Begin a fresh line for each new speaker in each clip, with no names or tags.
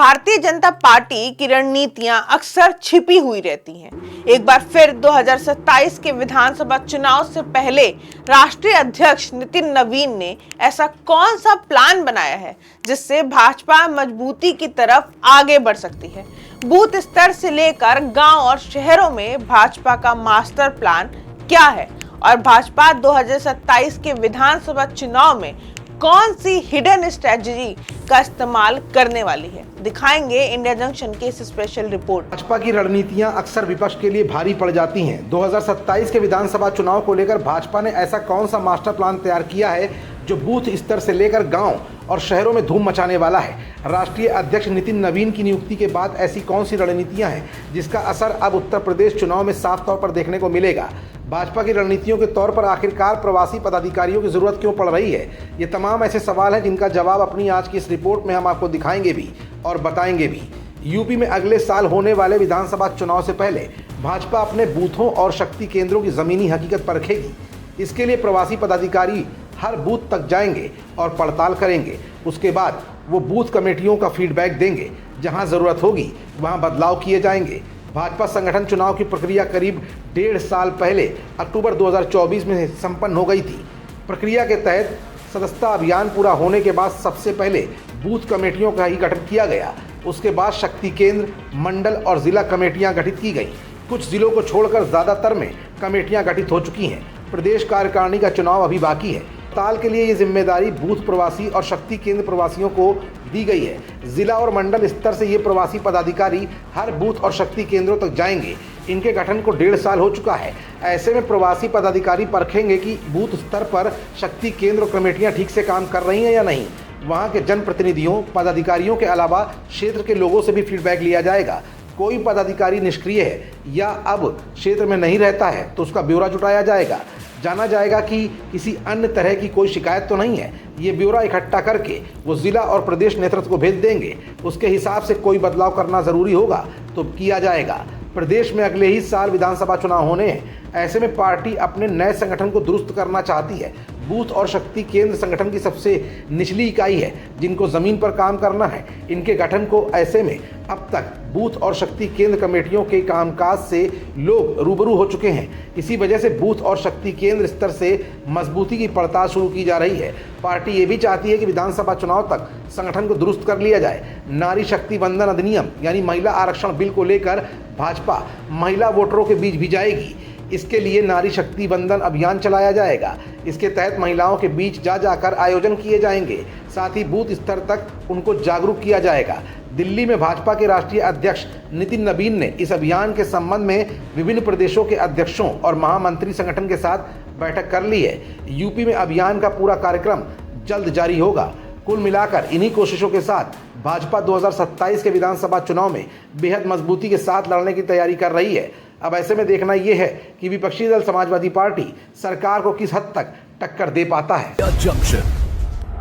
Bharatiya Janata party की रणनीतियां अक्सर छिपी हुई रहती हैं। एक बार फिर 2027 के विधानसभा चुनाव से पहले राष्ट्रीय अध्यक्ष नितिन नवीन ने ऐसा कौन सा प्लान बनाया है जिससे भाजपा मजबूती की तरफ आगे बढ़ सकती है। बूथ स्तर से लेकर गांव और शहरों में भाजपा का मास्टर प्लान क्या है और भाजपा 2027 के विधानसभा चुनाव में कौन सी हिडन स्ट्रेटजी का इस्तेमाल करने वाली है, दिखाएंगे इंडिया जंक्शन की इस स्पेशल रिपोर्ट।
भाजपा की रणनीतियां अक्सर विपक्ष के लिए भारी पड़ जाती हैं। 2027 के विधानसभा चुनाव को लेकर भाजपा ने ऐसा कौन सा मास्टर प्लान तैयार किया है जो बूथ स्तर से लेकर गांव और शहरों में धूम मचाने वाला है। राष्ट्रीय अध्यक्ष नितिन नवीन की नियुक्ति के बाद ऐसी कौन सी रणनीतियां हैं जिसका असर अब उत्तर प्रदेश चुनाव में साफ तौर पर देखने को मिलेगा। भाजपा की रणनीतियों के तौर पर आखिरकार प्रवासी पदाधिकारियों की जरूरत क्यों पड़ रही है, ये तमाम ऐसे सवाल हैं जिनका जवाब अपनी आज की इस रिपोर्ट में हम आपको दिखाएंगे भी और बताएंगे भी। यूपी में अगले साल होने वाले विधानसभा चुनाव से पहले भाजपा अपने बूथों और शक्ति केंद्रों की ज़मीनी हकीकत परखेगी। इसके लिए प्रवासी पदाधिकारी हर बूथ तक जाएंगे और पड़ताल करेंगे। उसके बाद वो बूथ कमेटियों का फीडबैक देंगे। जहां ज़रूरत होगी वहां बदलाव किए जाएंगे। भाजपा संगठन चुनाव की प्रक्रिया करीब 1.5 साल पहले अक्टूबर 2024 में संपन्न हो गई थी। प्रक्रिया के तहत सदस्यता अभियान पूरा होने के बाद सबसे पहले बूथ कमेटियों का ही गठन किया गया। उसके बाद शक्ति केंद्र, मंडल और जिला कमेटियां गठित की गई। कुछ जिलों को छोड़कर ज़्यादातर में कमेटियां गठित हो चुकी हैं। प्रदेश कार्यकारिणी का चुनाव अभी बाकी है। ताल के लिए ये जिम्मेदारी बूथ प्रवासी और शक्ति केंद्र प्रवासियों को दी गई है। जिला और मंडल स्तर से ये प्रवासी पदाधिकारी हर बूथ और शक्ति केंद्रों तक जाएंगे। इनके गठन को 1.5 साल हो चुका है। ऐसे में प्रवासी पदाधिकारी परखेंगे कि बूथ स्तर पर शक्ति केंद्र कमेटियां ठीक से काम कर रही हैं या नहीं। वहां के जनप्रतिनिधियों, पदाधिकारियों के अलावा क्षेत्र के लोगों से भी फीडबैक लिया जाएगा। कोई पदाधिकारी निष्क्रिय है या अब क्षेत्र में नहीं रहता है तो उसका ब्यौरा जुटाया जाएगा। जाना जाएगा कि किसी अन्य तरह की कोई शिकायत तो नहीं है। ये ब्यौरा इकट्ठा करके वो जिला और प्रदेश नेतृत्व को भेज देंगे। उसके हिसाब से कोई बदलाव करना ज़रूरी होगा तो किया जाएगा। प्रदेश में अगले ही साल विधानसभा चुनाव होने हैं। ऐसे में पार्टी अपने नए संगठन को दुरुस्त करना चाहती है। बूथ और शक्ति केंद्र संगठन की सबसे निचली इकाई है जिनको ज़मीन पर काम करना है। इनके गठन को ऐसे में अब तक बूथ और शक्ति केंद्र कमेटियों के कामकाज से लोग रूबरू हो चुके हैं। इसी वजह से बूथ और शक्ति केंद्र स्तर से मजबूती की पड़ताल शुरू की जा रही है। पार्टी ये भी चाहती है कि विधानसभा चुनाव तक संगठन को दुरुस्त कर लिया जाए। नारी शक्ति वंदन अधिनियम यानी महिला आरक्षण बिल को लेकर भाजपा महिला वोटरों के बीच भी जाएगी। इसके लिए नारी शक्ति वंदन अभियान चलाया जाएगा। इसके तहत महिलाओं के बीच जाकर आयोजन किए जाएंगे। साथ ही बूथ स्तर तक उनको जागरूक किया जाएगा। दिल्ली में भाजपा के राष्ट्रीय अध्यक्ष नितिन नवीन ने इस अभियान के संबंध में विभिन्न प्रदेशों के अध्यक्षों और महामंत्री संगठन के साथ बैठक कर ली है। यूपी में अभियान का पूरा कार्यक्रम जल्द जारी होगा। कुल मिलाकर इन्हीं कोशिशों के साथ भाजपा 2027 के विधानसभा चुनाव में बेहद मजबूती के साथ लड़ने की तैयारी कर रही है। अब ऐसे में देखना यह है कि विपक्षी दल समाजवादी पार्टी सरकार को किस हद तक टक्कर दे पाता है।
जंक्शन,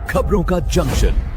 खबरों का जंक्शन।